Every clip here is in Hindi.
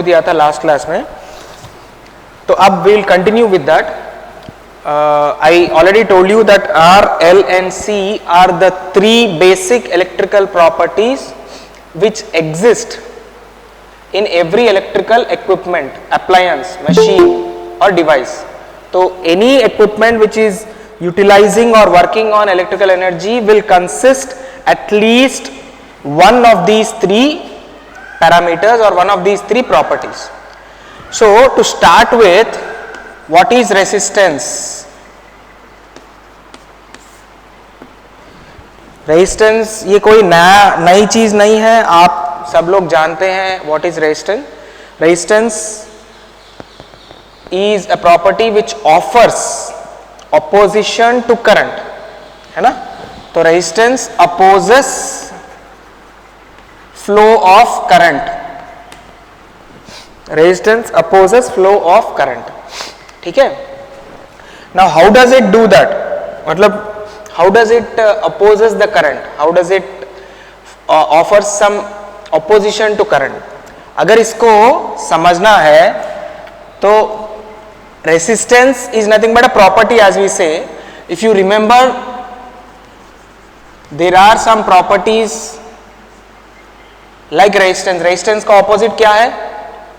दिया था लास्ट क्लास में, तो अब we'll continue with that. I already told you that R, L and C are the three basic electrical properties which exist in every electrical equipment, appliance, machine or device. So any equipment which is utilizing or working on electrical energy will consist at least one of these three parameters or one of these three properties. So to start with, what is resistance? Resistance ये कोई नई चीज नहीं है, आप सब लोग जानते हैं what is resistance. Resistance is a property which offers opposition to current, है ना? तो resistance opposes flow of current. Resistance opposes flow of current. ठीक है? Now how does it do that? मतलब how does it opposes the current? How does it offers some opposition to current? अगर इसको समझना है तो resistance is nothing but a property, as we say. If you remember, there are some properties like resistance. Resistance का opposite क्या है?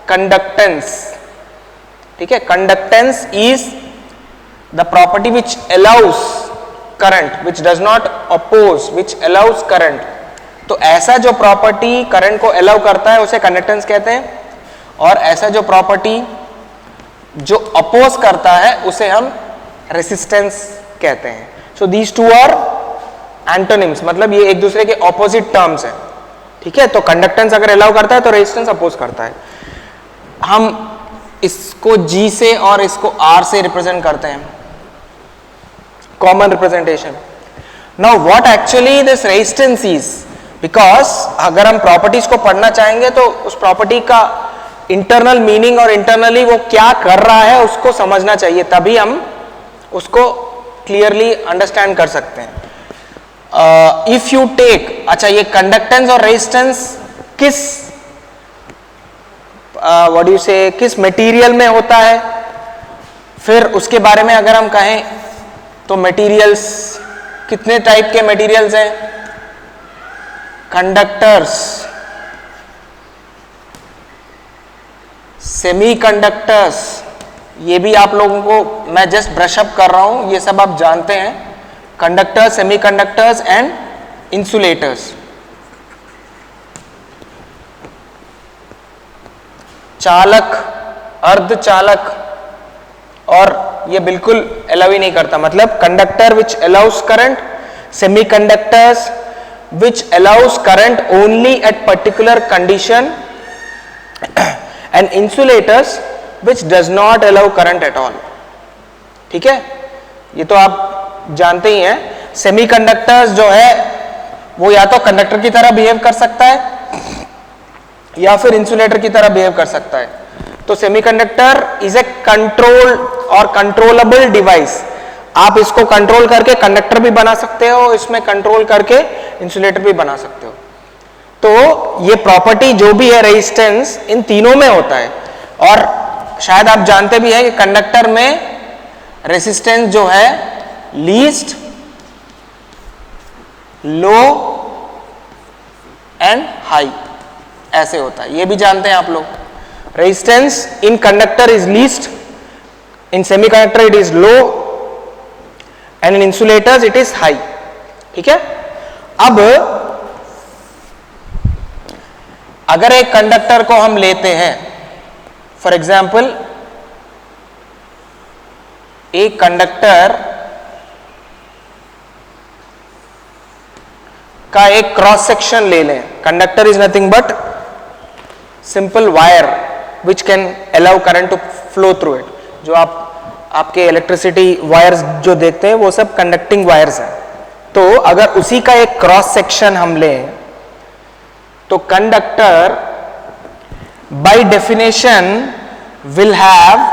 Conductance. ठीक है? Conductance is the property which allows current, which does not oppose, which allows current. तो ऐसा जो प्रॉपर्टी करंट को अलाउ करता है उसे कंडक्टेंस कहते हैं, और ऐसा जो प्रॉपर्टी जो अपोज करता है उसे हम रेसिस्टेंस कहते हैं. So these two are antonyms, मतलब ये एक दूसरे के ऑपोजिट टर्म्स हैं. ठीक है? तो कंडक्टेंस अगर अलाउ करता है तो रेजिस्टेंस अपोज करता है. हम इसको G से और इसको R से रिप्रेजेंट करते हैं, common representation. Now what actually this resistance is, because अगर हम प्रॉपर्टीज को पढ़ना चाहेंगे तो उस प्रॉपर्टी का इंटरनल मीनिंग और इंटरनली वो क्या कर रहा है उसको समझना चाहिए, तभी हम उसको क्लियरली अंडरस्टैंड कर सकते हैं. इफ यू टेक, अच्छा ये कंडक्टेंस और रेजिस्टेंस किस व्हाट यू से किस मटेरियल में होता है, फिर उसके बारे में अगर हम कहें तो मटेरियल्स कितने टाइप के मटेरियल्स हैं? कंडक्टर्स, सेमीकंडक्टर्स, ये भी आप लोगों को मैं जस्ट ब्रश अप कर रहा हूं, ये सब आप जानते हैं. Conductors, semiconductors and insulators. चालक, अर्धचालक, और ये बिल्कुल अलाउ ही नहीं करता, मतलब conductor which allow us current, semiconductors which allow us current only at particular condition, and insulators which does not allow current at all. ठीक है? ये तो आप जानते ही हैं. सेमीकंडक्टर्स जो है वो या तो कंडक्टर की तरह बिहेव कर सकता है या फिर इंसुलेटर की तरह बिहेव कर सकता है. तो सेमीकंडक्टर इज ए कंट्रोल और कंट्रोलेबल डिवाइस. आप इसको कंट्रोल करके कंडक्टर भी बना सकते हो, इसमें कंट्रोल करके इंसुलेटर भी बना सकते हो. तो ये प्रॉपर्टी जो भी है रेजिस्टेंस, इन तीनों में होता है. और शायद आप जानते भी हैं कि कंडक्टर में रेजिस्टेंस जो है लीस्ट, लो एंड हाई ऐसे होता है, ये भी जानते हैं आप लोग. Resistance in conductor is least, in semiconductor it is low and in insulators it is high. ठीक है? अब अगर एक कंडक्टर को हम लेते हैं, फॉर एग्जाम्पल एक कंडक्टर का एक क्रॉस सेक्शन ले लें. Conductor is nothing but simple wire which can allow current to flow through it. जो आपके इलेक्ट्रिसिटी वायर्स जो देखते हैं वो सब कंडक्टिंग वायर्स हैं. तो अगर उसी का एक क्रॉस सेक्शन हम लें तो conductor by definition will have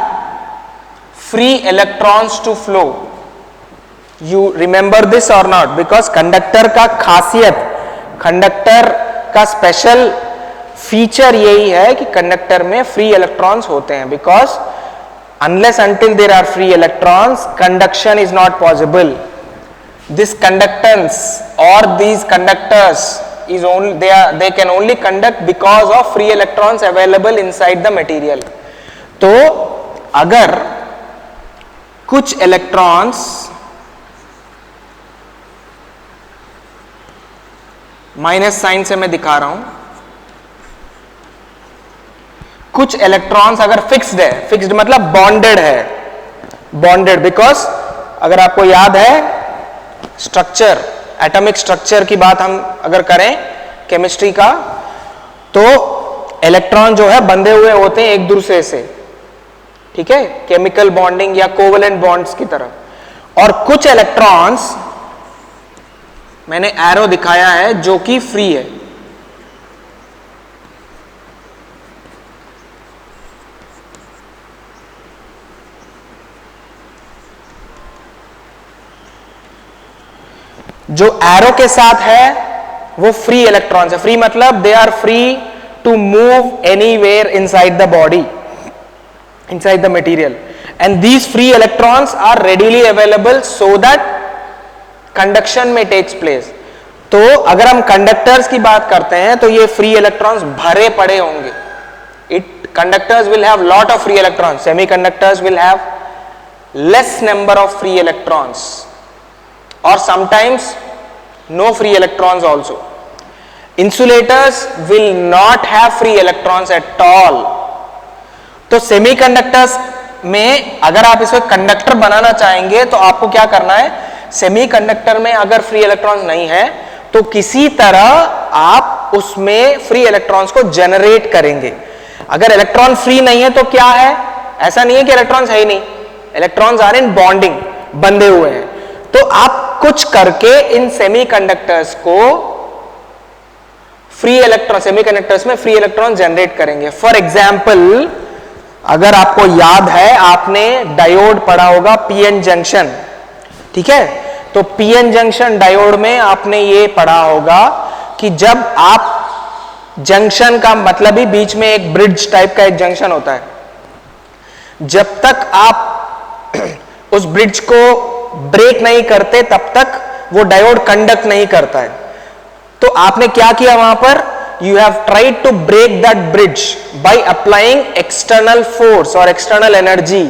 free electrons to flow. You remember this और नॉट? बिकॉज कंडक्टर का खासियत, कंडक्टर का स्पेशल फीचर यही है कि कंडक्टर में फ्री इलेक्ट्रॉन्स होते हैं, because unless until there are free electrons, conduction is not possible. This conductance or these conductors is only they can only conduct because of free electrons available inside the material. तो अगर कुछ इलेक्ट्रॉन्स माइनस साइन से मैं दिखा रहा हूं, कुछ इलेक्ट्रॉन्स अगर फिक्स्ड है, फिक्स्ड मतलब बॉन्डेड है, बॉन्डेड बिकॉज अगर आपको याद है स्ट्रक्चर, एटॉमिक स्ट्रक्चर की बात हम अगर करें केमिस्ट्री का, तो इलेक्ट्रॉन जो है बंधे हुए होते हैं एक दूसरे से, ठीक है, केमिकल बॉन्डिंग या कोवेलेंट बॉन्ड्स की तरह। और कुछ इलेक्ट्रॉन्स मैंने एरो दिखाया है जो कि फ्री है, जो एरो के साथ है वो फ्री इलेक्ट्रॉन्स है। फ्री मतलब they are free to move anywhere inside the body, inside the material, and these free electrons are readily available so that conduction में टेक्स प्लेस। तो अगर हम कंडक्टर्स की बात करते हैं तो ये फ्री इलेक्ट्रॉन्स भरे पड़े होंगे। It conductors will have lot of free electrons, semiconductors will have less number of free electrons or sometimes no free electrons also. Insulators will not have free electrons at all. तो सेमीकंडक्टर्स में अगर आप इसको कंडक्टर बनाना चाहेंगे तो आपको क्या करना है, सेमीकंडक्टर में अगर फ्री इलेक्ट्रॉन्स नहीं है तो किसी तरह आप उसमें फ्री इलेक्ट्रॉन्स को जनरेट करेंगे। अगर इलेक्ट्रॉन फ्री नहीं है तो क्या है, ऐसा नहीं है कि इलेक्ट्रॉन्स है ही नहीं, इलेक्ट्रॉन्स आर इन बॉन्डिंग, बंधे हुए हैं। तो आप कुछ करके इन सेमीकंडक्टर्स को फ्री इलेक्ट्रॉन, सेमीकंडक्टर्स में फ्री इलेक्ट्रॉन जनरेट करेंगे। फॉर एग्जांपल अगर आपको याद है, आपने डायोड पढ़ा होगा पीएन जंक्शन, ठीक है, तो पीएन जंक्शन डायोड में आपने ये पढ़ा होगा कि जब आप जंक्शन का मतलब ही बीच में एक ब्रिज टाइप का एक जंक्शन होता है, जब तक आप उस ब्रिज को ब्रेक नहीं करते तब तक वो डायोड कंडक्ट नहीं करता है। तो आपने क्या किया वहां पर, you have tried to break that bridge by applying external force और एक्सटर्नल एनर्जी।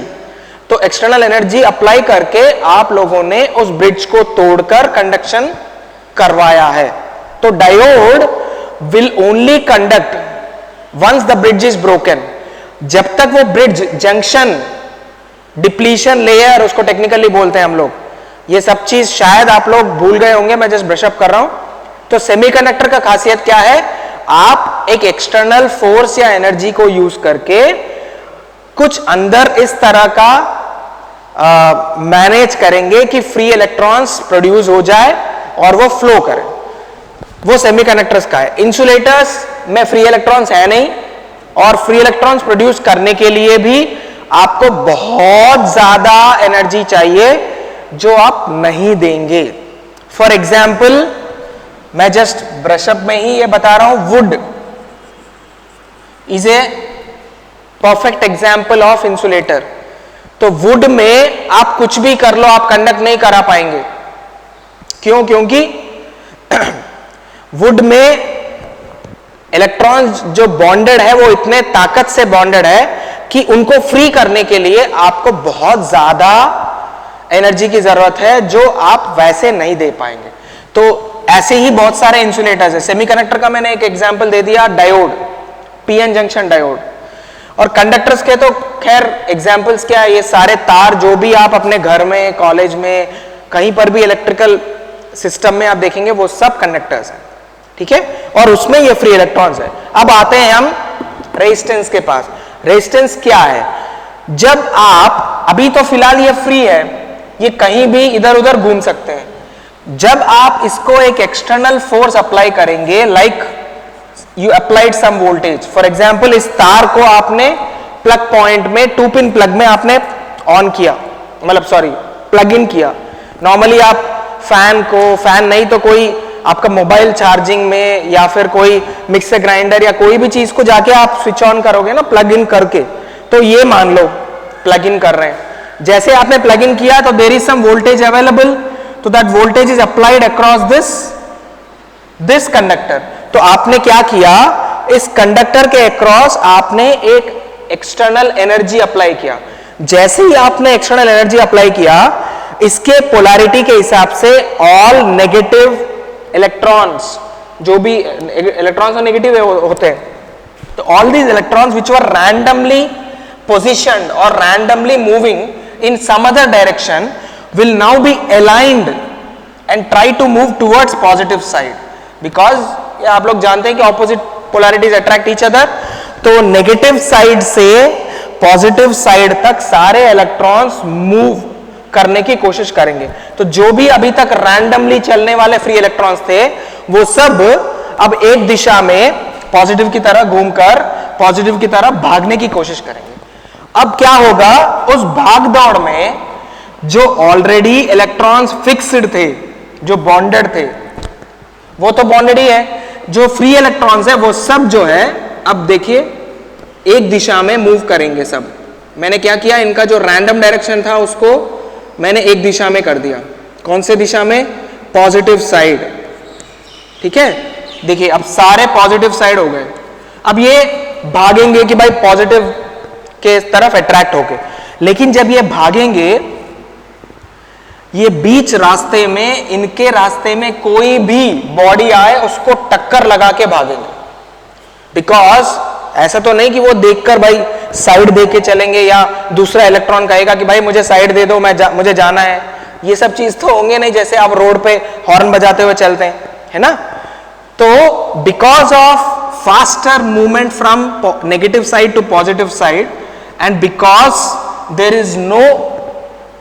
तो एक्सटर्नल एनर्जी अप्लाई करके आप लोगों ने उस ब्रिज को तोड़कर कंडक्शन करवाया है। तो diode will only conduct once the bridge is broken. जब तक वो ब्रिज जंक्शन, डिप्लीशन लेयर उसको टेक्निकली बोलते हैं हम लोग, ये सब चीज शायद आप लोग भूल गए होंगे, मैं जस्ट ब्रश अप कर रहा हूं। तो सेमीकंडक्टर का खासियत क्या है, आप एक एक्सटर्नल फोर्स या एनर्जी को यूज करके कुछ अंदर इस तरह का मैनेज करेंगे कि फ्री इलेक्ट्रॉन्स प्रोड्यूस हो जाए और वो फ्लो करे, वो सेमीकंडक्टर्स का है। इंसुलेटर्स में फ्री इलेक्ट्रॉन्स है नहीं, और फ्री इलेक्ट्रॉन्स प्रोड्यूस करने के लिए भी आपको बहुत ज्यादा एनर्जी चाहिए जो आप नहीं देंगे। फॉर एग्जाम्पल मैं जस्ट ब्रशअप में ही ये बता रहा हूं, would is a perfect example of insulator. तो वुड में आप कुछ भी कर लो, आप कंडक्ट नहीं करा पाएंगे। क्यों? क्योंकि वुड में इलेक्ट्रॉन्स जो बॉन्डेड है वो इतने ताकत से बॉन्डेड है कि उनको फ्री करने के लिए आपको बहुत ज्यादा एनर्जी की जरूरत है जो आप वैसे नहीं दे पाएंगे। तो ऐसे ही बहुत सारे इंसुलेटर्स है। सेमीकंडक्टर का मैंने एक एग्जांपल दे दिया, डायोड, पीएन जंक्शन डायोड। और कंडक्टर्स के तो खैर एग्जांपल्स क्या है, ये सारे तार जो भी आप अपने घर में, कॉलेज में, कहीं पर भी इलेक्ट्रिकल सिस्टम में आप देखेंगे वो सब कंडक्टर्स हैं, ठीक है, और उसमें ये फ्री इलेक्ट्रॉन्स है। अब आते हैं हम रेजिस्टेंस के पास। रेजिस्टेंस क्या है? जब आप, अभी तो फिलहाल ये फ्री है, ये कहीं भी इधर उधर घूम सकते हैं। जब आप इसको एक एक्सटर्नल फोर्स अप्लाई करेंगे, like you applied some voltage, for example इस तार को आपने प्लग पॉइंट में, 2 पिन प्लग में आपने ऑन किया, मतलब सॉरी प्लग इन किया। नॉर्मली आप फैन को, फैन नहीं तो कोई आपका मोबाइल चार्जिंग में या फिर कोई मिक्सर ग्राइंडर या कोई भी चीज को जाके आप स्विच ऑन करोगे ना प्लग इन करके, तो ये मान लो प्लग इन कर रहे हैं, जैसे आपने प्लग इन किया तो there is some voltage available, तो that voltage is applied across this conductor. तो आपने क्या किया, इस कंडक्टर के अक्रॉस आपने एक एक्सटर्नल एनर्जी अप्लाई किया। जैसे ही आपने एक्सटर्नल एनर्जी अप्लाई किया, इसके पोलैरिटी के हिसाब से ऑल नेगेटिव इलेक्ट्रॉन्स, जो भी इलेक्ट्रॉन्स और नेगेटिव होते हैं, तो all these electrons which were randomly positioned or randomly moving in some other direction will now be aligned and try to move towards positive side, because ये आप लोग जानते हैं कि opposite polarities attract each other, तो नेगेटिव साइड से पॉजिटिव साइड तक सारे इलेक्ट्रॉन्स मूव करने की कोशिश करेंगे। तो जो भी अभी तक रैंडमली चलने वाले फ्री इलेक्ट्रॉन्स थे वो सब अब एक दिशा में पॉजिटिव की तरह घूमकर पॉजिटिव की तरह भागने की कोशिश करेंगे। अब क्या होगा, उस भाग दौड़ में जो ऑलरेडी इलेक्ट्रॉन्स फिक्स्ड थे, जो बॉन्डेड थे, वो तो बॉन्डेड ही है, जो फ्री इलेक्ट्रॉन्स है वो सब जो है अब देखिए एक दिशा में मूव करेंगे सब। मैंने क्या किया, इनका जो रैंडम डायरेक्शन था उसको मैंने एक दिशा में कर दिया। कौन से दिशा में? Positive side. ठीक है, देखिए अब सारे पॉजिटिव साइड हो गए। अब ये भागेंगे कि भाई पॉजिटिव के तरफ अट्रैक्ट होके, लेकिन जब ये भागेंगे, ये बीच रास्ते में, इनके रास्ते में कोई भी बॉडी आए उसको टक्कर लगा के भागेंगे। बिकॉज ऐसा तो नहीं कि वो देखकर भाई साइड दे के चलेंगे या दूसरा इलेक्ट्रॉन कहेगा कि भाई मुझे साइड दे दो, मुझे जाना है। ये सब चीज तो होंगे नहीं, जैसे आप रोड पे हॉर्न बजाते हुए चलते हैं, है ना। तो because of faster movement from negative side to positive side and because there is no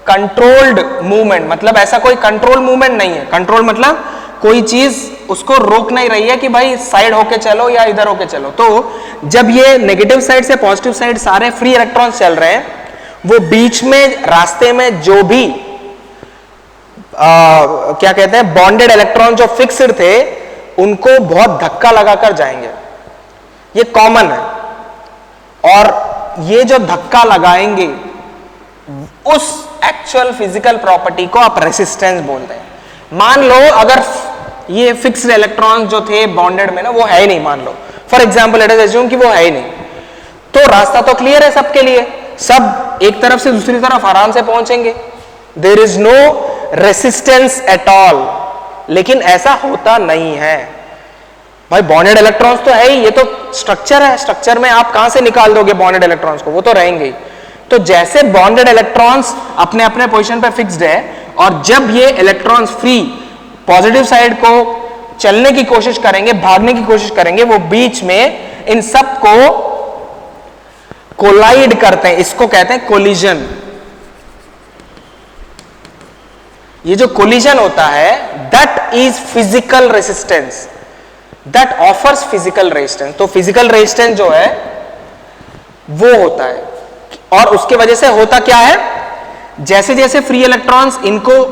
controlled movement, मतलब ऐसा कोई कंट्रोल मूवमेंट नहीं है। कंट्रोल मतलब कोई चीज उसको रोक नहीं रही है कि भाई साइड होके चलो या इधर होके चलो। तो जब ये नेगेटिव साइड से पॉजिटिव साइड सारे फ्री इलेक्ट्रॉन्स चल रहे हैं, वो बीच में रास्ते में जो भी क्या कहते हैं बॉन्डेड इलेक्ट्रॉन जो फिक्स्ड थे, उनको बहुत धक्का लगाकर जाएंगे। ये कॉमन है। और ये जो धक्का लगाएंगे, उस एक्चुअल फिजिकल प्रॉपर्टी को आप रेसिस्टेंस बोलते हैं। मान लो अगर ये फिक्स्ड इलेक्ट्रॉन जो थे बॉन्डेड में ना, वो है ही नहीं, मान लो for example let us assume कि वो है ही नहीं, तो रास्ता तो क्लियर है सबके लिए, सब एक तरफ से दूसरी तरफ आराम से पहुंचेंगे। There is no resistance at all. लेकिन ऐसा होता नहीं है भाई, बॉन्डेड इलेक्ट्रॉन्स तो है ही, ये तो स्ट्रक्चर है, स्ट्रक्चर में आप कहां से निकाल दोगे बॉन्डेड इलेक्ट्रॉन्स को, वो तो रहेंगे ही। तो जैसे बॉन्डेड इलेक्ट्रॉन्स अपने अपने पोजीशन पे फिक्स्ड है, और जब ये इलेक्ट्रॉन्स फ्री पॉजिटिव साइड को चलने की कोशिश करेंगे, भागने की कोशिश करेंगे, वो बीच में इन सब को कोलाइड करते हैं। इसको कहते हैं कोलिजन। ये जो कोलिजन होता है, that is physical resistance, that offers physical resistance. तो फिजिकल रेजिस्टेंस जो है वो होता है, और उसके वजह से होता क्या है, जैसे जैसे फ्री इलेक्ट्रॉन्स इनको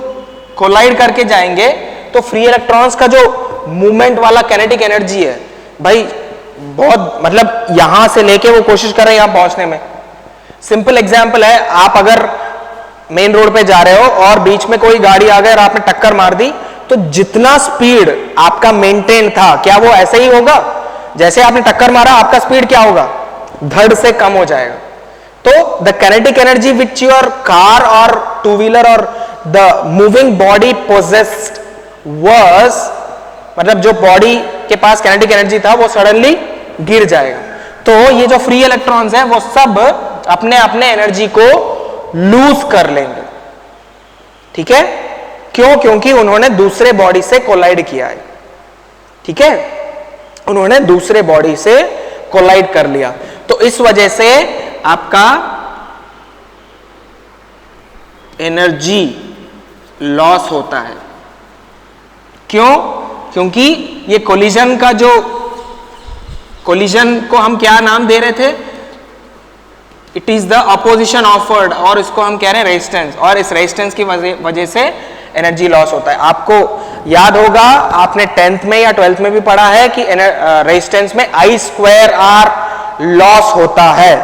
कोलाइड करके जाएंगे, तो फ्री इलेक्ट्रॉन्स का जो मूवमेंट वाला काइनेटिक एनर्जी है भाई, बहुत मतलब यहां से लेके वो कोशिश कर रहे हैं यहां पहुंचने में। सिंपल एग्जांपल है, आप अगर मेन रोड पे जा रहे हो और बीच में कोई गाड़ी आ गई और आपने टक्कर मार दी, तो जितना स्पीड आपका मेंटेन था, क्या वो ऐसे ही होगा? जैसे आपने टक्कर मारा, आपका स्पीड क्या होगा? धड़ से कम हो जाएगा। तो the kinetic energy which your car और टू व्हीलर और the moving body possessed was, मतलब जो बॉडी के पास काइनेटिक एनर्जी था वो सडनली गिर जाएगा। तो ये जो फ्री इलेक्ट्रॉन्स हैं वो सब अपने अपने एनर्जी को लूज कर लेंगे। ठीक है, क्यों? क्योंकि उन्होंने दूसरे बॉडी से कोलाइड किया है। ठीक है, उन्होंने दूसरे बॉडी से कोलाइड कर लिया, तो इस वजह से आपका एनर्जी लॉस होता है। क्यों? क्योंकि ये कोलिजन का जो, कोलिजन को हम क्या नाम दे रहे थे? It is the opposition offered, और इसको हम कह रहे हैं रेजिस्टेंस, और इस रेजिस्टेंस की वजह से एनर्जी लॉस होता है। आपको याद होगा आपने 10th में या 12th में भी पढ़ा है कि रेजिस्टेंस में I²R लॉस होता है,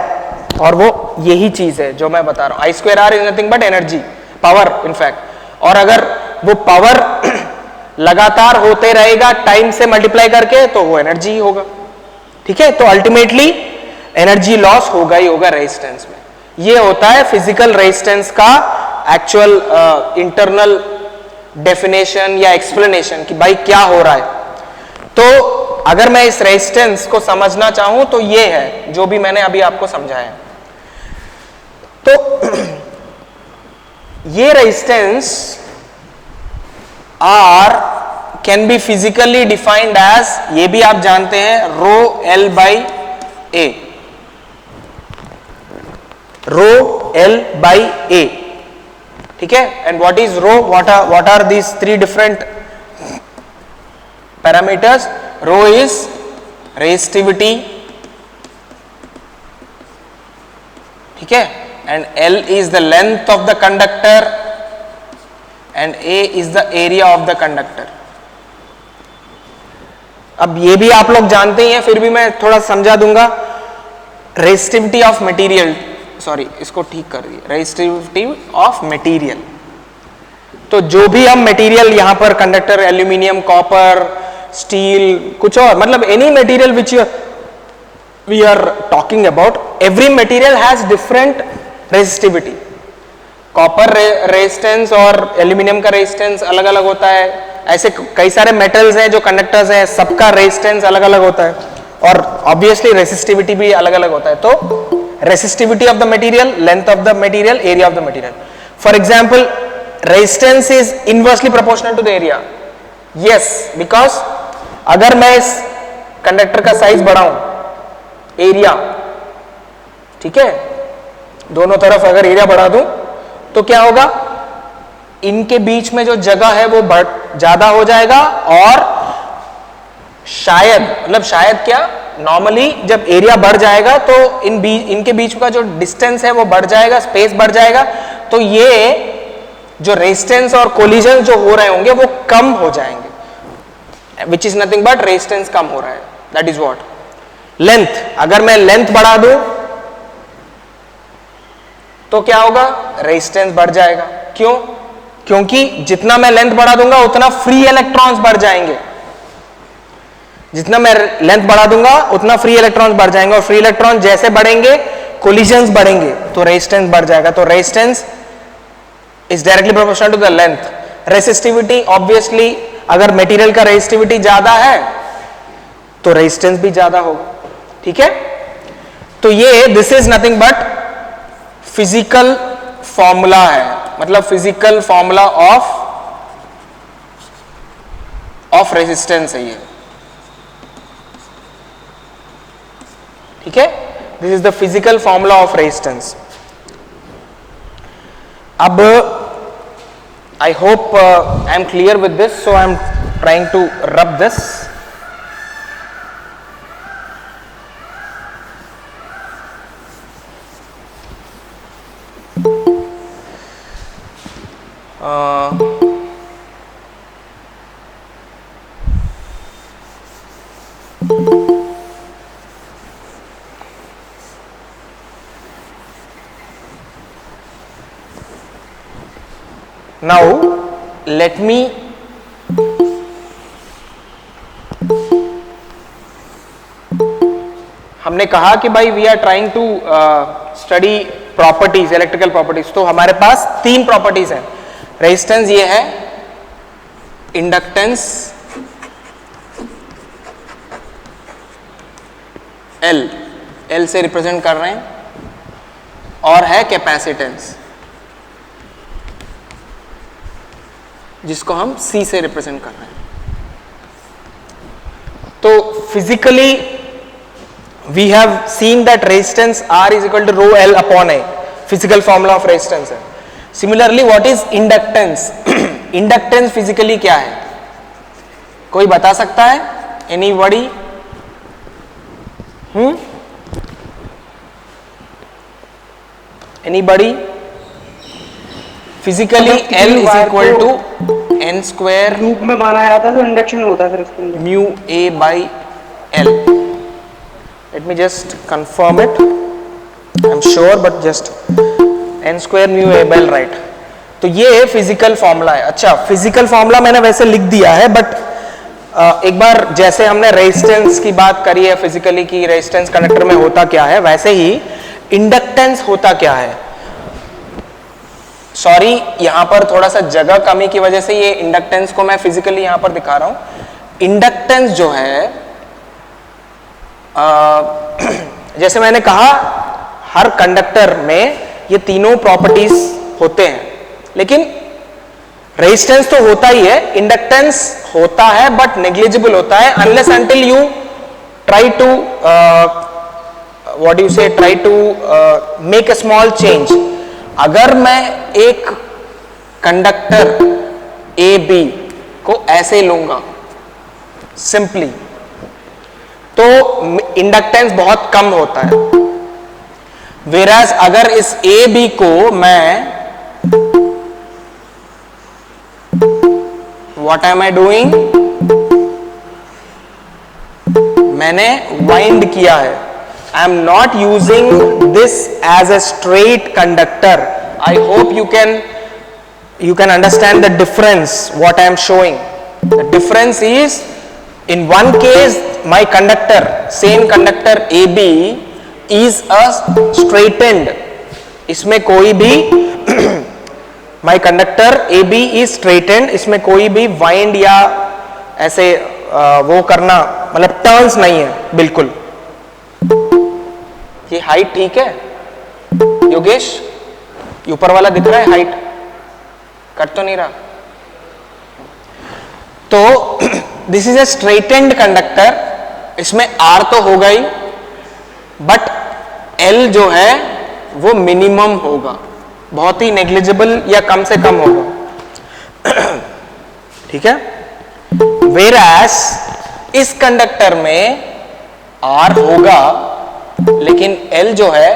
और वो यही चीज है जो मैं बता रहा हूं। I²R is nothing but energy, power in fact. और अगर वो पावर लगातार होते रहेगा टाइम से मल्टीप्लाई करके तो वो एनर्जी होगा, ठीक है। तो अल्टीमेटली एनर्जी लॉस होगा ही होगा रेजिस्टेंस में। ये होता है फिजिकल रेजिस्टेंस का एक्चुअल इंटरनल डेफिनेशन या एक्सप्लेनेशन कि भाई क्या हो रहा है। तो अगर मैं इस रेजिस्टेंस को समझना चाहूं तो ये है जो भी मैंने अभी आपको समझाया। तो ये resistance R can be physically defined as, ये भी आप जानते हैं, rho L by A, rho L by A, ठीक है। And what is rho, what are these three different parameters. Rho is resistivity, ठीक है, and L is the length of the conductor and A is the area of the conductor. अब ये भी आप लोग जानते ही हैं, फिर भी मैं थोड़ा समझा दूंगा। रेजिस्टिविटी ऑफ मटेरियल, सॉरी इसको ठीक कर दिए, रेजिस्टिविटी ऑफ मटेरियल। तो जो भी हम मटेरियल यहां पर कंडक्टर, एल्यूमिनियम, कॉपर, स्टील, कुछ और, मतलब any material which we are talking about, every material has different resistivity. Copper resistance और एल्यूमिनियम का रेजिस्टेंस अलग अलग होता है। ऐसे कई सारे मेटल्स हैं जो कंडक्टर्स हैं, सबका रेजिस्टेंस अलग अलग होता है, और ऑब्वियसली रेजिस्टिविटी भी अलग अलग होता है। तो resistivity of the material, length of the material, area of the material. For example resistance is inversely proportional to the area. Yes, because अगर मैं इस कंडक्टर का साइज बढ़ाऊं, एरिया, ठीक है, दोनों तरफ अगर एरिया बढ़ा दूं तो क्या होगा, इनके बीच में जो जगह है वो ज्यादा हो जाएगा, और शायद, मतलब शायद क्या, नॉर्मली जब एरिया बढ़ जाएगा तो इनके बीच का जो डिस्टेंस है वो बढ़ जाएगा, स्पेस बढ़ जाएगा, तो ये जो रेजिस्टेंस और कोलिजन जो हो रहे होंगे वो कम हो जाएंगे, which is nothing but resistance कम हो रहा है, दैट इज व्हाट। लेंथ, अगर मैं लेंथ बढ़ा दूं तो क्या होगा, रेजिस्टेंस बढ़ जाएगा। क्यों? क्योंकि जितना मैं लेंथ बढ़ा दूंगा उतना फ्री इलेक्ट्रॉन्स बढ़ जाएंगे। जितना मैं लेंथ बढ़ा दूंगा उतना फ्री इलेक्ट्रॉन्स बढ़ जाएंगे, और फ्री इलेक्ट्रॉन जैसे बढ़ेंगे कोलिजन्स बढ़ेंगे तो रेजिस्टेंस बढ़ जाएगा। तो resistance is directly proportional to the length. Resistivity, obviously अगर मटेरियल का रेजिस्टिविटी ज्यादा है तो रेजिस्टेंस भी ज्यादा होगा, ठीक है। तो ये this is nothing but physical formula है, मतलब फिजिकल फॉर्मूला ऑफ रेजिस्टेंस है ये, ठीक है। This is the physical formula of resistance. अब I hope I am clear with this, so I am trying to rub this. Now let me हमने कहा कि भाई we are trying to study properties, electrical properties. तो हमारे पास तीन प्रॉपर्टीज हैं। रेजिस्टेंस ये है, इंडक्टेंस एल से रिप्रेजेंट कर रहे हैं, और है कैपेसिटेंस जिसको हम C से रिप्रेजेंट कर रहे हैं। तो physically we have seen that resistance R is equal to rho L upon A, physical formula of resistance है। Similarly what is inductance? Inductance physically क्या है, कोई बता सकता है? Anybody? Anybody? Physically L is equal to N square loop में माना जाता है तो इंडक्शन होता है फिर उसके अंदर mu A by L. Let me just confirm it. I am sure but just an square mu A by L, right. तो ये फिजिकल फॉर्मूला है. अच्छा, फिजिकल फॉर्मूला मैंने वैसे लिख दिया है, बट एक बार जैसे हमने रेजिस्टेंस की बात करी है फिजिकली की रेजिस्टेंस कंडक्टर में होता क्या है, वैसे ही इंडक्टेंस होता क्या है. सॉरी, यहां पर थोड़ा सा जगह कमी की वजह से ये इंडक्टेंस को मैं फिजिकली यहां पर दिखा रहा हूं. इंडक्टेंस जो है जैसे मैंने कहा हर कंडक्टर में ये तीनों प्रॉपर्टीज होते हैं, लेकिन रेजिस्टेंस तो होता ही है, इंडक्टेंस होता है बट नेग्लिजिबल होता है unless until you try to what you say try to make a small change. अगर मैं एक कंडक्टर ए बी को ऐसे लूंगा सिंपली, तो इंडक्टेंस बहुत कम होता है. वेराज अगर इस ए बी को मैं What am I doing? मैंने वाइंड किया है. I am not using this as a straight conductor. I hope you can understand the difference what I am showing. The difference is in one case my conductor, same conductor AB is a straightened. इसमें कोई भी माई कंडक्टर ए बी इज स्ट्रेटेंड, इसमें कोई भी वाइंड या ऐसे वो करना मतलब टर्न्स नहीं है बिल्कुल. ये हाइट ठीक है योगेश? ऊपर वाला दिख रहा है हाइट? कट तो नहीं रहा? तो दिस इज ए स्ट्रेटेंड कंडक्टर. इसमें आर तो होगा ही, बट एल जो है वो मिनिमम होगा, बहुत ही नेग्लिजिबल या कम से कम होगा. ठीक है. वेरास इस कंडक्टर में आर होगा लेकिन एल जो है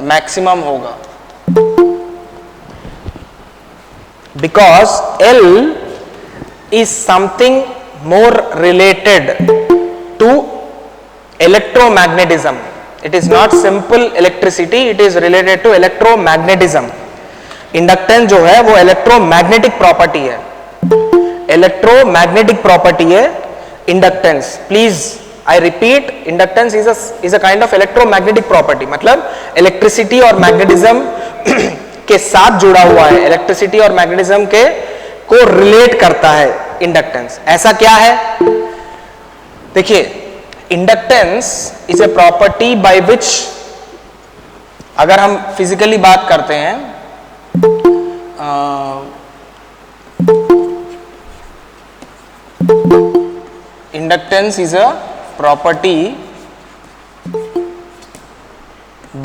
मैक्सिमम होगा, because L is something more related to electromagnetism. It is not simple electricity, it is related to electromagnetism. Inductance जो है वो इलेक्ट्रोमैग्नेटिक प्रॉपर्टी है. इलेक्ट्रोमैग्नेटिक प्रॉपर्टी है inductance. Please I repeat, inductance is a kind of electromagnetic property. मतलब इलेक्ट्रिसिटी और मैग्नेटिज्म के साथ जुड़ा हुआ है, इलेक्ट्रिसिटी और मैग्नेटिज्म के को रिलेट करता है इंडक्टेंस. ऐसा क्या है? देखिए, inductance is a property by विच, अगर हम फिजिकली बात करते हैं, inductance is a property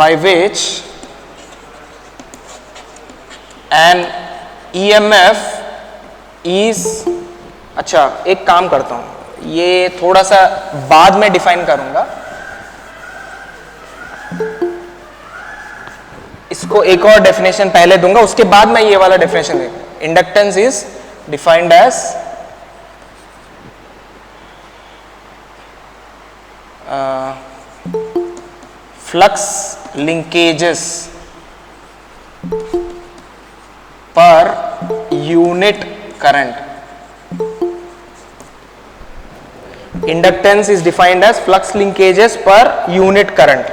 by which an EMF is, अच्छा एक काम करता हूं, ये थोड़ा सा बाद में डिफाइन करूंगा, इसको एक और डेफिनेशन पहले दूंगा, उसके बाद मैं ये वाला डेफिनेशन दूंगा. Inductance is defined as flux linkages per unit current. Inductance is defined as flux linkages per unit current.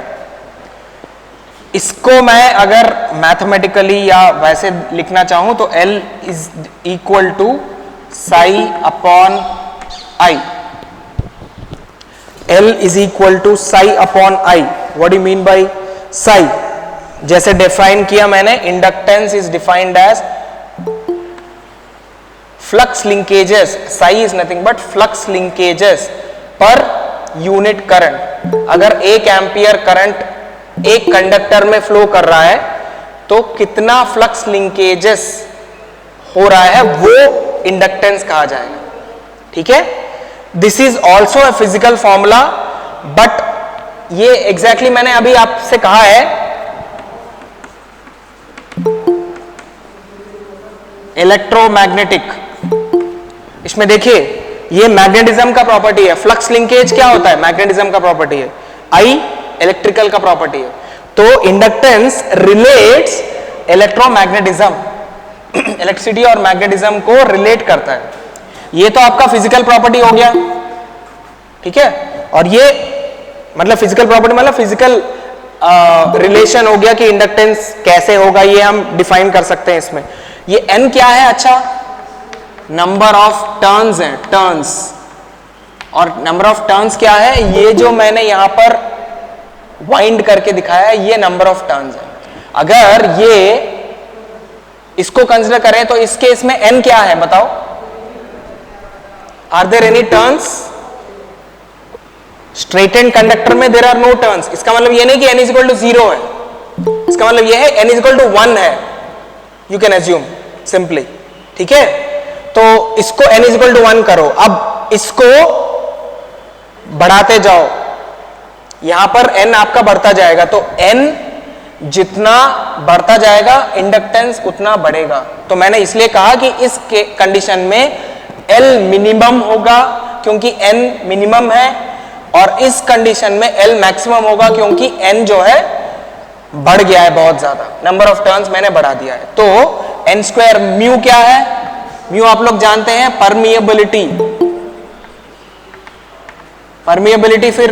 इसको मैं अगर मैथमेटिकली या वैसे लिखना चाहूं तो L is equal to psi upon I. L is equal to psi upon I. What do you mean by psi? जैसे डिफाइन किया मैंने, inductance is defined as flux linkages. Psi is nothing but flux linkages per unit current. अगर 1 एम्पियर करंट एक कंडक्टर में फ्लो कर रहा है तो कितना फ्लक्स लिंकेजेस हो रहा है वो इंडक्टेंस कहा जाएगा. ठीक है. This is also a physical formula, but ये एग्जैक्टली मैंने अभी आपसे कहा है इलेक्ट्रोमैग्नेटिक. इसमें देखिए ये मैग्नेटिज्म का प्रॉपर्टी है, फ्लक्स लिंकेज क्या होता है, मैग्नेटिज्म का प्रॉपर्टी है, आई इलेक्ट्रिकल का प्रॉपर्टी है। तो इंडक्टेंस रिलेट्स इलेक्ट्रोमैग्नेटिज्म, इलेक्ट्रिसिटी और मैग्नेटिज्म को रिलेट करता है। ये तो आपका फिजिकल प्रॉपर्टी हो गया, ठीक है। और ये मतलब फिजिकल प्रॉपर्टी मतलब फिजिकल रिलेशन हो गया कि इंडक्टेंस कैसे होगा, ये हम डिफाइन कर सकते हैं इसमें। ये n क्या है, अच्छा नंबर ऑफ टर्न्स है, टर्न्स। और नंबर ऑफ टर्न्स क्या है, ये जो मैंने यहां पर वाइंड करके दिखाया है ये नंबर ऑफ टर्न्स है। अगर ये इसको कंसिडर करें तो इस केस में n क्या है बताओ, are there any turns? Straightened conductor में देयर आर नो टर्न्स। इसका मतलब ये नहीं कि n इज इक्वल टू 0 है, इसका मतलब ये है n इज इक्वल टू 1 है, यू कैन एज्यूम सिंपली, ठीक है। तो इसको n इज इक्वल टू 1 करो, अब इसको बढ़ाते जाओ, यहां पर n आपका बढ़ता जाएगा, तो n जितना बढ़ता जाएगा इंडक्टेंस उतना बढ़ेगा। तो मैंने इसलिए कहा कि इस कंडीशन में L मिनिमम होगा क्योंकि n मिनिमम है, और इस कंडीशन में L मैक्सिमम होगा क्योंकि n जो है बढ़ गया है बहुत ज्यादा, नंबर ऑफ टर्न्स मैंने बढ़ा दिया है। तो n स्क्वायर म्यू क्या है, म्यू आप लोग जानते हैं परमिएबिलिटी, परमिएबिलिटी फिर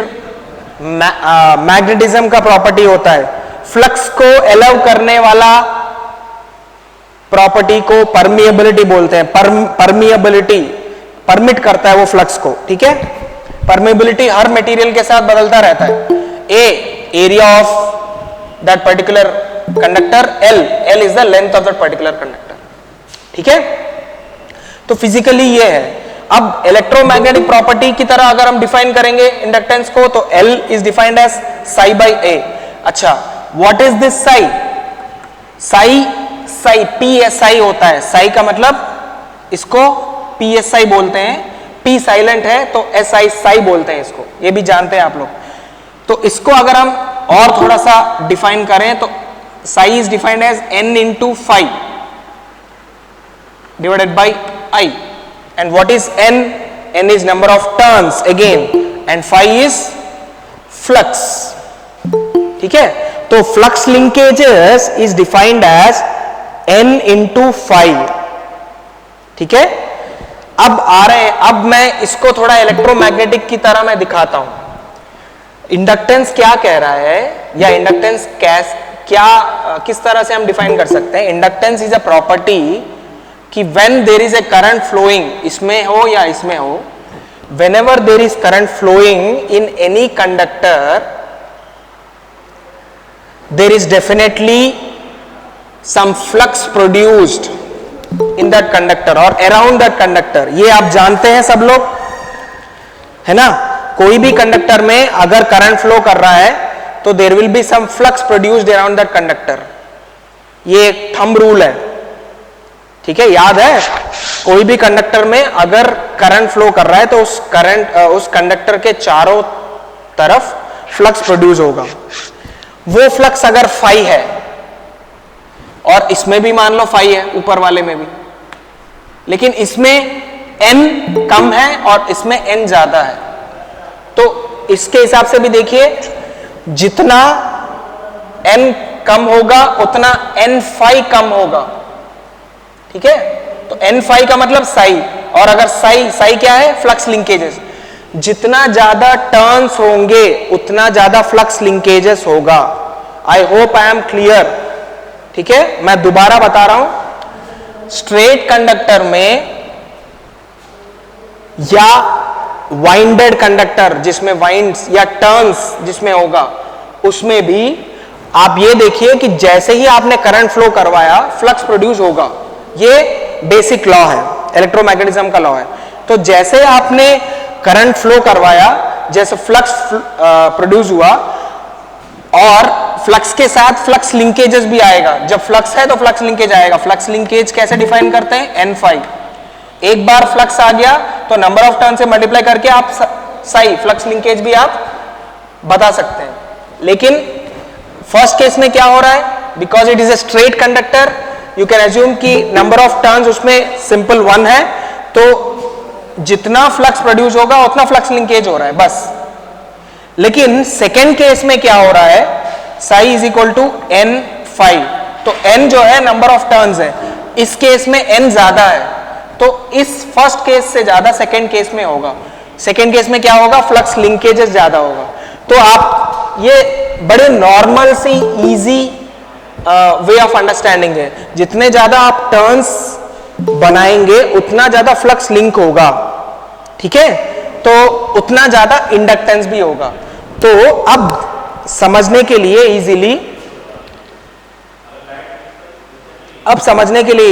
मैग्नेटिज्म का प्रॉपर्टी होता है, फ्लक्स को अलाउ करने वाला प्रॉपर्टी को परमिएबिलिटी बोलते हैं। परमिएबिलिटी परमिट करता है वो फ्लक्स को, ठीक है। परमिएबिलिटी हर मटेरियल के साथ बदलता रहता है। A area of that particular conductor, L is the length of that particular conductor, ठीक है। तो फिजिकली ये है। अब इलेक्ट्रोमैग्नेटिक प्रॉपर्टी की तरह अगर हम डिफाइन करेंगे इंडक्टेंस को तो L is defined as psi by A। अच्छा, what is this psi? Psi PSI होता है, साई का मतलब इसको PSI बोलते हैं, P साइलेंट है तो SI साई बोलते हैं इसको, ये भी जानते हैं आप लोग। तो इसको अगर हम और थोड़ा सा डिफाइन करें तो psi is defined as N into phi divided by I। And what is n? N is number of turns again, and phi is flux, ठीक है। तो flux linkages is defined as n into phi, ठीक है। अब आ रहे हैं, अब मैं इसको थोड़ा इलेक्ट्रोमैग्नेटिक की तरह मैं दिखाता हूं। इंडक्टेंस क्या कह रहा है, या इंडक्टेंस किस तरह से हम डिफाइन कर सकते हैं। इंडक्टेंस इज अ प्रॉपर्टी कि when there is a current flowing, इसमें हो या इसमें हो, whenever there is current flowing in any conductor, there is definitely some flux produced in that conductor or around that conductor। ये आप जानते हैं सब लोग, है ना। कोई भी कंडक्टर में अगर करंट फ्लो कर रहा है तो there will be some flux produced around that conductor, ये एक थंब रूल है, ठीक है। याद है, कोई भी कंडक्टर में अगर करंट फ्लो कर रहा है तो उस कंडक्टर के चारों तरफ फ्लक्स प्रोड्यूस होगा। वो फ्लक्स अगर फाई है, और इसमें भी मान लो फाई है, ऊपर वाले में भी, लेकिन इसमें n कम है और इसमें n ज्यादा है, तो इसके हिसाब से भी देखिए जितना n कम होगा उतना n फाई कम होगा, ठीक है। तो n फाई का मतलब साई, और अगर साई क्या है, फ्लक्स लिंकेजेस। जितना ज्यादा टर्न्स होंगे उतना ज्यादा फ्लक्स लिंकेजेस होगा। आई होप आई एम क्लियर, ठीक है। मैं दोबारा बता रहा हूं, स्ट्रेट कंडक्टर में या वाइंडेड कंडक्टर जिसमें वाइंड्स या टर्न्स जिसमें होगा, उसमें भी आप ये देखिए कि जैसे ही आपने करंट फ्लो करवाया फ्लक्स प्रोड्यूस होगा। ये बेसिक लॉ है, इलेक्ट्रोमैग्नेटिज्म का लॉ है। तो जैसे आपने करंट फ्लो करवाया, जैसे फ्लक्स प्रोड्यूस हुआ, और फ्लक्स के साथ फ्लक्स लिंकेजेस भी आएगा। जब फ्लक्स है तो फ्लक्स लिंकेज आएगा। फ्लक्स लिंकेज कैसे डिफाइन करते हैं, n फाई। एक बार फ्लक्स आ गया तो नंबर ऑफ टर्न से मल्टीप्लाई करके आप साई फ्लक्स लिंकेज भी आप बता सकते हैं। लेकिन फर्स्ट केस में क्या हो रहा है, because it is a straight conductor, you can assume कि नंबर ऑफ टर्न्स उसमें सिंपल 1 है, तो जितना फ्लक्स प्रोड्यूस होगा उतना फ्लक्स लिंकेज हो रहा है बस। लेकिन सेकेंड केस में क्या हो रहा है, psi is equal to N phi, तो एन जो है नंबर ऑफ टर्न्स है, इस केस में एन ज्यादा है, तो इस फर्स्ट केस से ज्यादा सेकेंड केस में होगा। सेकेंड केस में क्या होगा, फ्लक्स लिंकेजेस ज्यादा होगा। तो आप ये बड़े नॉर्मल सी इजी वे ऑफ अंडरस्टैंडिंग है, जितने ज्यादा आप टर्न्स बनाएंगे उतना ज्यादा फ्लक्स लिंक होगा, ठीक है, तो उतना ज्यादा इंडक्टेंस भी होगा। तो अब समझने के लिए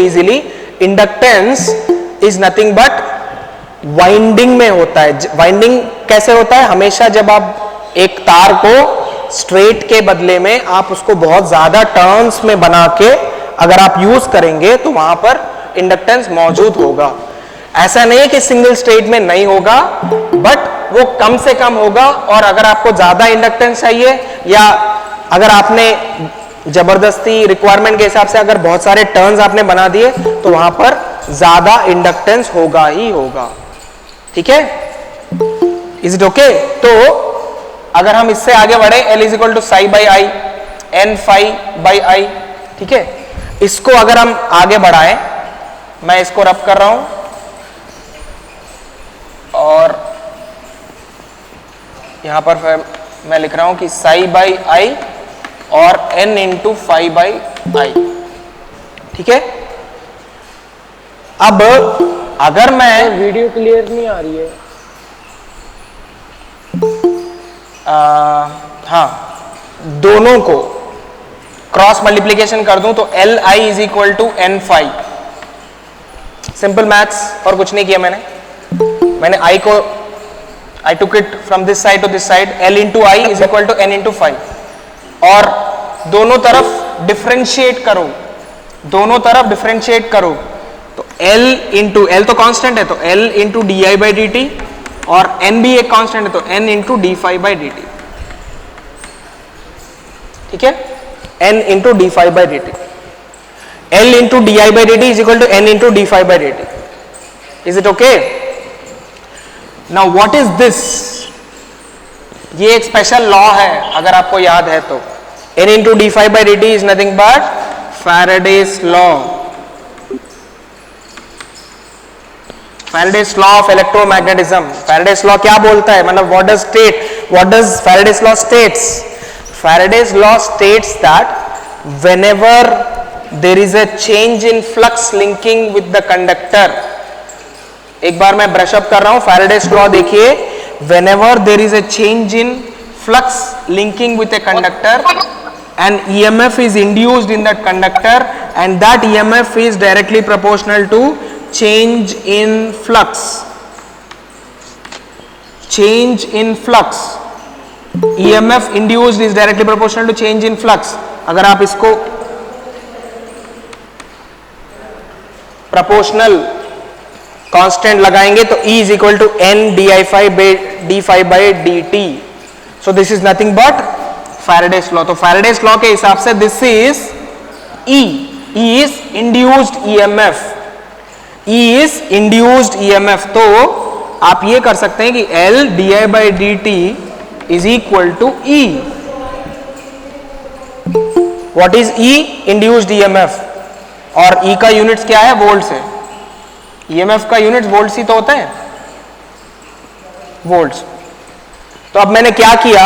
easily inductance is nothing but winding में होता है। वाइंडिंग कैसे होता है, हमेशा जब आप एक तार को स्ट्रेट के बदले में आप उसको बहुत ज्यादा टर्न्स में बना के अगर आप यूज करेंगे तो वहां पर इंडक्टेंस मौजूद होगा। ऐसा नहीं है कि सिंगल स्ट्रेट में नहीं होगा, बट वो कम से कम होगा। और अगर आपको ज्यादा इंडक्टेंस चाहिए या अगर आपने जबरदस्ती रिक्वायरमेंट के हिसाब से अगर बहुत सारे टर्न्स आपने बना दिए तो वहां पर ज्यादा इंडक्टेंस होगा ही होगा, ठीक है। Is it okay? तो अगर हम इससे आगे बढ़े, L is equal to psi by I, N phi by I, ठीक है। इसको अगर हम आगे बढ़ाएं, मैं इसको रब कर रहा हूं और यहां पर मैं लिख रहा हूं कि साई बाई आई और n into phi by I, ठीक है। अब अगर मैं वीडियो क्लियर नहीं आ रही है। हाँ, दोनों को क्रॉस मल्टीप्लीकेशन कर दूं तो L I is equal to N phi. Simple maths, और कुछ नहीं किया मैंने आई को, I took it from this side to this side, L into I is equal to N into phi, और दोनों तरफ डिफरेंशिएट करो, तो L इंटू, L तो कांस्टेंट है तो L into D I by D T, और N भी एक कांस्टेंट है तो N into D phi by D T, ठीक है। N into D phi by D T, L into D I by D T is equal to N into D phi by D T. Is it okay? Now what is this? ये एक स्पेशल लॉ है, अगर आपको याद है तो। N into D phi by D T is nothing but Faraday's law. Faraday's law of electromagnetism. Faraday's law क्या बोलता है, मतलब what does Faraday's law states? Faraday's law states that whenever there is a change in flux linking with the conductor, एक बार मैं ब्रश अप कर रहा हूं, Faraday's law देखिए, whenever there is a change in flux linking with a conductor, an EMF is induced in that conductor and that EMF is directly proportional to change in flux. Change in flux. EMF induced is directly proportional to change in flux. अगर आप इसको proportional constant लगाएंगे तो E is equal to N di phi by dt. So this is nothing but Faraday's law. तो Faraday's law के हिसाब से this is E. E is induced EMF. E is induced EMF. तो आप ये कर सकते हैं कि L di by dt is equal to E. What is E? Induced EMF. और E का यूनिट्स क्या है? वोल्ट है। EMF का यूनिट वोल्ट ही तो होता है, वोल्ट्स। तो अब मैंने क्या किया,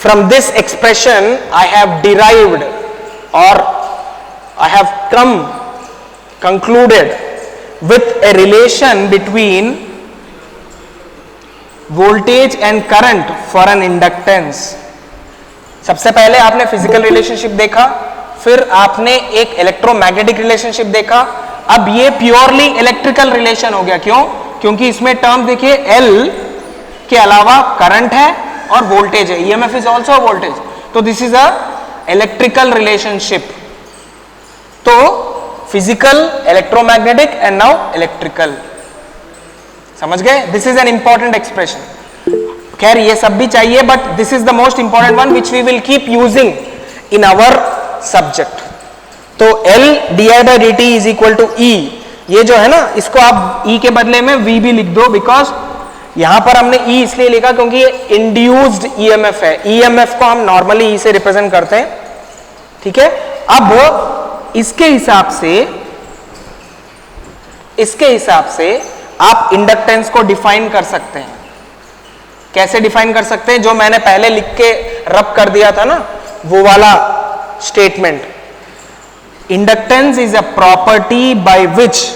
from this expression I have derived or I have concluded with a relation between voltage and current for an inductance. सबसे पहले आपने फिजिकल रिलेशनशिप देखा, फिर आपने एक इलेक्ट्रोमैग्नेटिक रिलेशनशिप देखा, अब ये प्योरली इलेक्ट्रिकल रिलेशन हो गया। क्यों? क्योंकि इसमें टर्म देखिए, L के अलावा करंट है और वोल्टेज है, EMF इज ऑल्सो वोल्टेज, तो this is a electrical relationship. तो physical, electromagnetic and now electrical. समझ गए? This is an important expression. खैर ये सब भी चाहिए, but this is the most important one which we will keep using in our subject. तो L di by dt is equal to E, ये जो है ना, इसको आप ई के बदले में वी भी लिख दो, बिकॉज यहां पर हमने ई इसलिए लिखा क्योंकि ये इंड्यूस्ड ईएमएफ है। ईएमएफ को हम नॉर्मली ई से रिप्रेजेंट करते हैं, ठीक है। अब इसके हिसाब से आप इंडक्टेंस को डिफाइन कर सकते हैं। कैसे डिफाइन कर सकते हैं? जो मैंने पहले लिख के रब कर दिया था ना, वो वाला statement, inductance is a property by which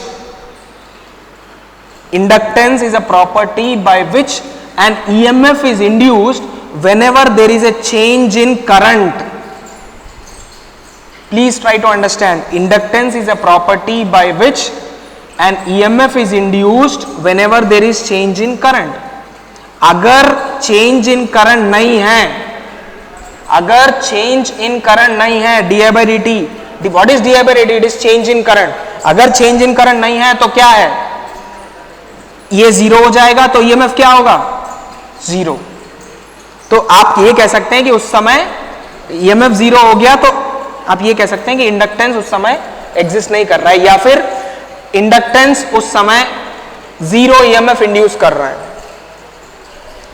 an EMF is induced whenever there is a change in current. Please try to understand. Inductance is a property by which an EMF is induced whenever there is change in current. अगर change in current नहीं है, di/dt, what is di/dt? It is change in current. अगर change in current नहीं है तो क्या है? ये जीरो हो जाएगा, तो ईएमएफ क्या होगा? जीरो। तो आप ये कह सकते हैं कि उस समय ईएमएफ जीरो हो गया, तो आप ये कह सकते हैं कि इंडक्टेंस उस समय एग्जिस्ट नहीं कर रहा है, या फिर इंडक्टेंस उस समय जीरो ईएमएफ इंड्यूस कर रहा है।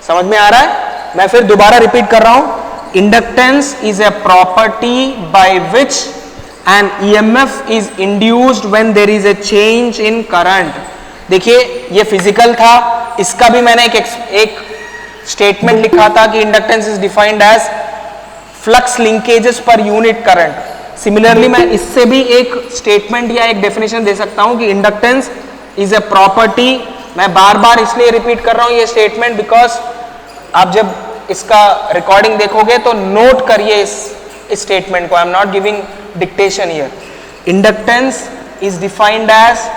समझ में आ रहा है? मैं फिर दोबारा रिपीट कर रहा हूं, inductance is a property by which an EMF is induced when there is a change in current. देखिए ये फिजिकल था, इसका भी मैंने एक स्टेटमेंट लिखा था कि inductance is defined as flux linkages per unit current. Similarly मैं इससे भी एक स्टेटमेंट या एक डेफिनेशन दे सकता हूं कि इंडक्टेंस इज ए प्रॉपर्टी। मैं बार बार इसलिए रिपीट कर रहा हूं ये स्टेटमेंट, बिकॉज आप जब इसका रिकॉर्डिंग देखोगे तो नोट करिए इस स्टेटमेंट को। I am not giving dictation here. Inductance is defined as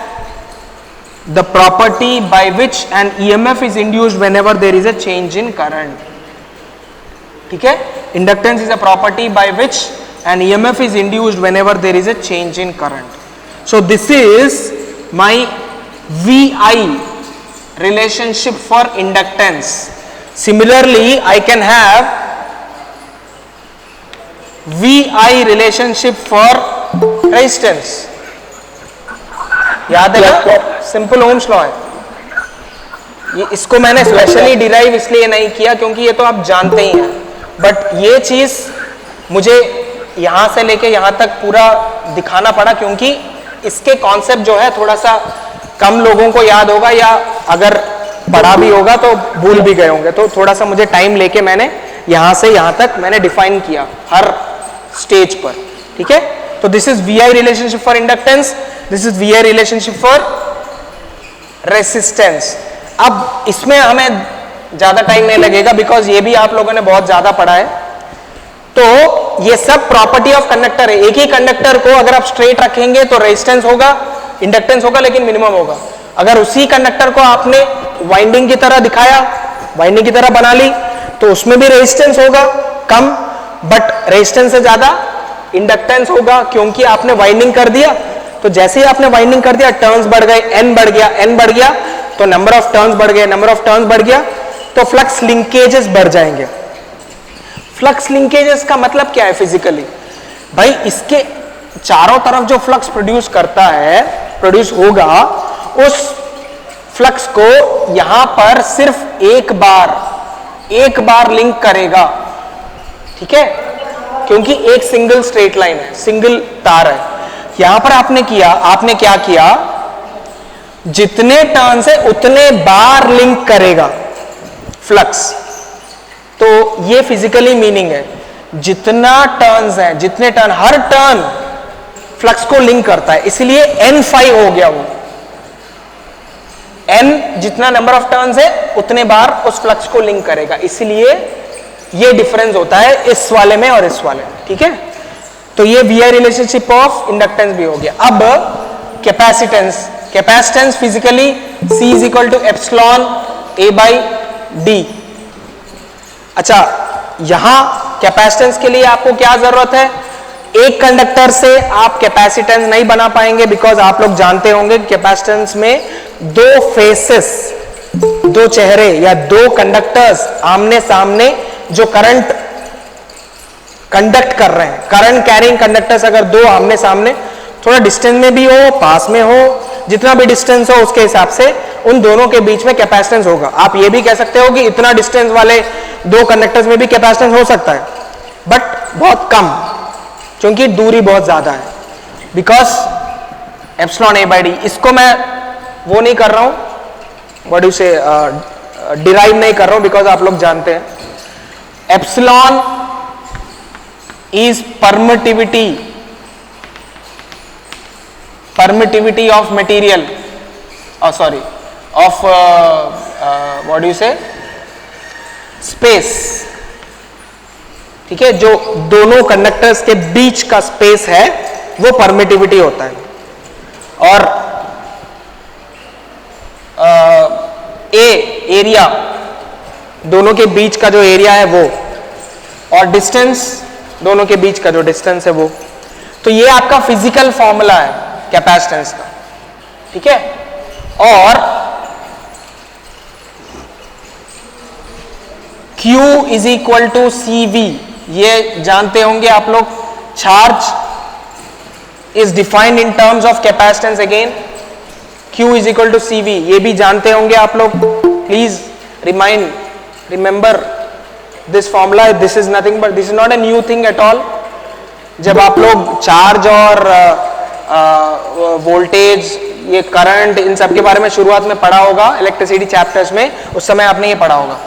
the property by which an EMF is induced whenever there is a change in current. ठीक है? Inductance is a property by which an EMF is induced whenever there is a change in current. So this is my VI relationship for inductance. Similarly, I can have VI relationship for resistance. याद है ना? सिंपल ओम्स लॉ है ये। इसको मैंने स्पेशली डिराइव इसलिए नहीं किया क्योंकि ये तो आप जानते ही हैं, बट ये चीज मुझे यहां से लेके यहां तक पूरा दिखाना पड़ा क्योंकि इसके कॉन्सेप्ट जो है थोड़ा सा कम लोगों को याद होगा, या अगर पढ़ा भी होगा तो भूल भी गए होंगे। तो थोड़ा सा मुझे टाइम लेके मैंने यहां से यहां तक मैंने डिफाइन किया हर स्टेज पर, ठीक है। तो this is VI relationship for inductance, this is VI relationship for resistance. अब इसमें हमें ज्यादा टाइम नहीं लगेगा बिकॉज ये भी आप लोगों ने बहुत ज्यादा पढ़ा है। तो ये सब प्रॉपर्टी ऑफ कंडक्टर है। एक ही कंडक्टर को अगर आप स्ट्रेट रखेंगे तो रेजिस्टेंस होगा, इंडक्टेंस होगा, लेकिन मिनिमम होगा। अगर उसी कंडक्टर को आपने वाइंडिंग की तरह दिखाया, वाइंडिंग की तरह बना ली, तो उसमें भी रेजिस्टेंस होगा कम, बट रेजिस्टेंस से ज्यादा इंडक्टेंस होगा क्योंकि आपने वाइंडिंग कर दिया। तो जैसे ही आपने वाइंडिंग कर दिया, टर्न्स बढ़ गए, n बढ़ गया, तो नंबर ऑफ टर्न्स बढ़ गए, नंबर ऑफ टर्न्स बढ़ गया, तो फ्लक्स लिंकेजेस बढ़ जाएंगे। फ्लक्स लिंकेजेस का मतलब क्या है फिजिकली? भाई इसके चारों तरफ जो फ्लक्स प्रोड्यूस होगा, उस फ्लक्स को यहां पर सिर्फ एक बार लिंक करेगा, ठीक है, क्योंकि एक सिंगल स्ट्रेट लाइन है, सिंगल तार है। यहां पर आपने क्या किया, जितने टर्न्स है उतने बार लिंक करेगा फ्लक्स। तो ये फिजिकली मीनिंग है, जितना टर्न्स है, हर टर्न फ्लक्स को लिंक करता है, इसलिए n∅ हो गया। वो n जितना नंबर ऑफ टर्न्स है उतने बार उस फ्लक्स को लिंक करेगा, इसलिए ये डिफरेंस होता है इस वाले में और इस वाले में, ठीक है। तो ये VI रिलेशनशिप ऑफ इंडक्टेंस भी हो गया। अब capacitance physically C is equal to epsilon A/d। अच्छा, यहां कैपेसिटेंस के लिए आपको क्या जरूरत है? एक कंडक्टर से आप कैपेसिटेंस नहीं बना पाएंगे, बिकॉज आप लोग जानते होंगे कैपेसिटेंस में दो फेसेस, दो चेहरे या दो कंडक्टर्स आमने सामने जो करंट कंडक्ट कर रहे हैं, करंट कैरिंग कंडक्टर्स अगर दो आमने सामने, थोड़ा डिस्टेंस में भी हो, पास में हो, जितना भी डिस्टेंस हो उसके हिसाब से उन दोनों के बीच में कैपेसिटेंस होगा। आप ये भी कह सकते हो कि इतना डिस्टेंस वाले दो कंडक्टर्स में भी कैपेसिटेंस हो सकता है, बट बहुत कम, क्योंकि दूरी बहुत ज्यादा है, because epsilon A by D. इसको मैं वो नहीं कर रहा हूं, व्हाट यू से, डिराइव नहीं कर रहा हूं, बिकॉज आप लोग जानते हैं epsilon is permittivity of material, sorry, of what do you say, space, ठीक है। जो दोनों कंडक्टर्स के बीच का स्पेस है वो परमिटिविटी होता है। और एरिया, दोनों के बीच का जो एरिया है वो, और डिस्टेंस, दोनों के बीच का जो डिस्टेंस है वो। तो ये आपका फिजिकल फॉर्मूला है कैपेसिटेंस का, ठीक है। और Q is equal to CV, ये जानते होंगे आप लोग। Charge is defined in terms of capacitance again, Q is equal to CV, ये भी जानते होंगे आप लोग। Please remember this formula, this is nothing but, this is not a new thing at all. जब आप लोग चार्ज और वोल्टेज, ये करंट, इन सब के बारे में शुरुआत में पढ़ा होगा इलेक्ट्रिसिटी चैप्टर्स में, उस समय आपने ये पढ़ा होगा।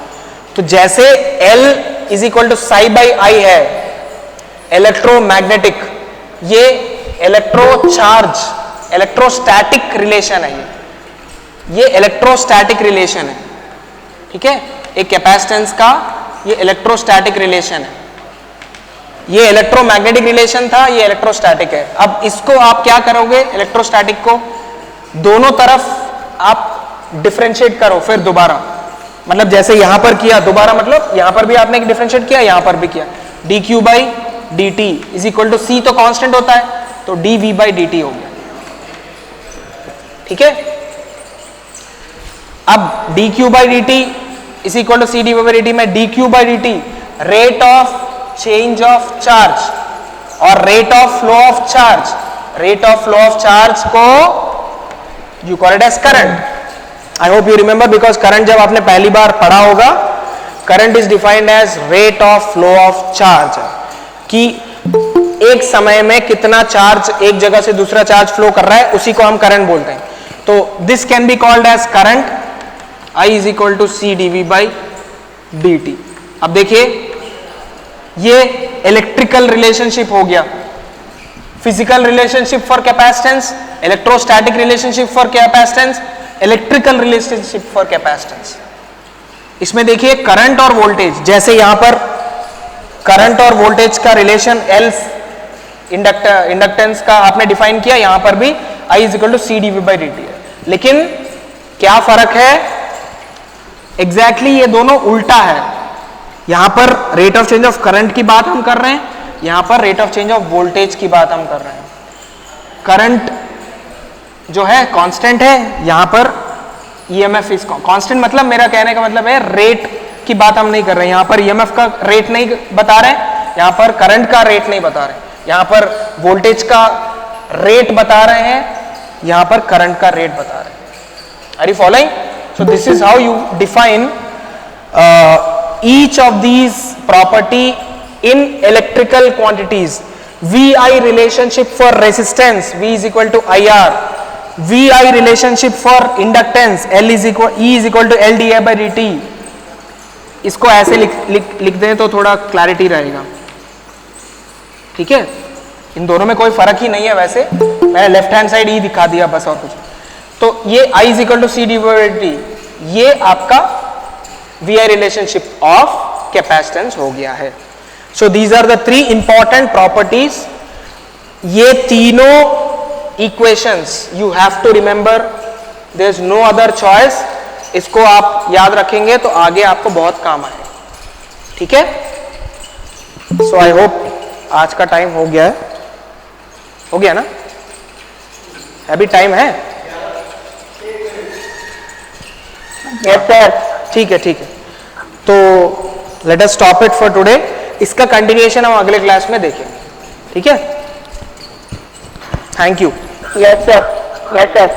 तो जैसे L is equal to psi by I है इलेक्ट्रोमैग्नेटिक, ये इलेक्ट्रो चार्ज, इलेक्ट्रोस्टैटिक रिलेशन है, ये इलेक्ट्रोस्टैटिक रिलेशन है, ठीक है। एक कैपेसिटेंस का ये इलेक्ट्रोस्टैटिक रिलेशन है, ये इलेक्ट्रोमैग्नेटिक रिलेशन था, ये इलेक्ट्रोस्टैटिक है। अब इसको आप क्या करोगे, इलेक्ट्रोस्टैटिक को दोनों तरफ आप डिफरेंशिएट करो फिर दोबारा, मतलब जैसे यहां पर किया दोबारा, मतलब यहां पर भी आपने डिफरेंशिएट किया, यहां पर भी किया। dq by D T is equal to c तो कांस्टेंट होता है, तो dv बाई डी टी हो गया, ठीक है। अब dq by D T is equal to c dv by D t में dq by D t rate of change of charge और rate of flow of charge, rate of flow of charge को you call it as current. I hope you remember, because current जब आपने पहली बार पढ़ा होगा, current is defined as rate of flow of charge, कि एक समय में कितना चार्ज एक जगह से दूसरा चार्ज फ्लो कर रहा है, उसी को हम करंट बोलते हैं। तो this can be called as current, I is equal to c d v by D t. अब देखिए, ये इलेक्ट्रिकल रिलेशनशिप हो गया, physical relationship for capacitance, electrostatic relationship for capacitance, electrical relationship for capacitance. इसमें देखिए करंट और वोल्टेज, जैसे यहां पर करंट और वोल्टेज का रिलेशन L इंडक्टेंस का आपने डिफाइन किया, यहां पर भी I is equal to c d v by D t है। लेकिन क्या फर्क है, एग्जैक्टली ये दोनों उल्टा है। यहां पर rate of change of current की बात हम कर रहे हैं, यहां पर rate of change of voltage की बात हम कर रहे हैं। करंट जो है कांस्टेंट है, यहां पर ईएमएफ इज कांस्टेंट, मतलब मेरा कहने का मतलब है रेट की बात हम नहीं कर रहे हैं। यहां पर ईएमएफ का रेट नहीं बता रहे, यहां पर करंट का रेट नहीं बता रहे, यहां पर वोल्टेज का रेट बता रहे हैं, यहां पर करंट का रेट बता रहे हैं। Are you following? So this is how you define each of these property in electrical quantities. VI relationship for resistance, V is equal to IR. VI relationship for inductance, E is equal to LdI by dt. इसको ऐसे लिख दें तो थोड़ा क्लैरिटी रहेगा, ठीक है। इन दोनों में कोई फर्क ही नहीं है, वैसे मैंने लेफ्ट हैंड साइड ही दिखा दिया बस, और कुछ। तो ये I is equal to C d by dt, ये आपका VI relationship of capacitance हो गया है। So these are the three important properties. ये तीनों equations you have to remember. There is no other choice. इसको आप याद रखेंगे तो आगे आपको बहुत काम आएगा, ठीक है। So I hope आज का टाइम हो गया है, हो गया ना? अभी टाइम है? Yes sir. ठीक है, ठीक है। तो let us stop it for today. इसका कंटिन्यूएशन हम अगले क्लास में देखेंगे, ठीक है। Thank you. Yes sir, yes sir.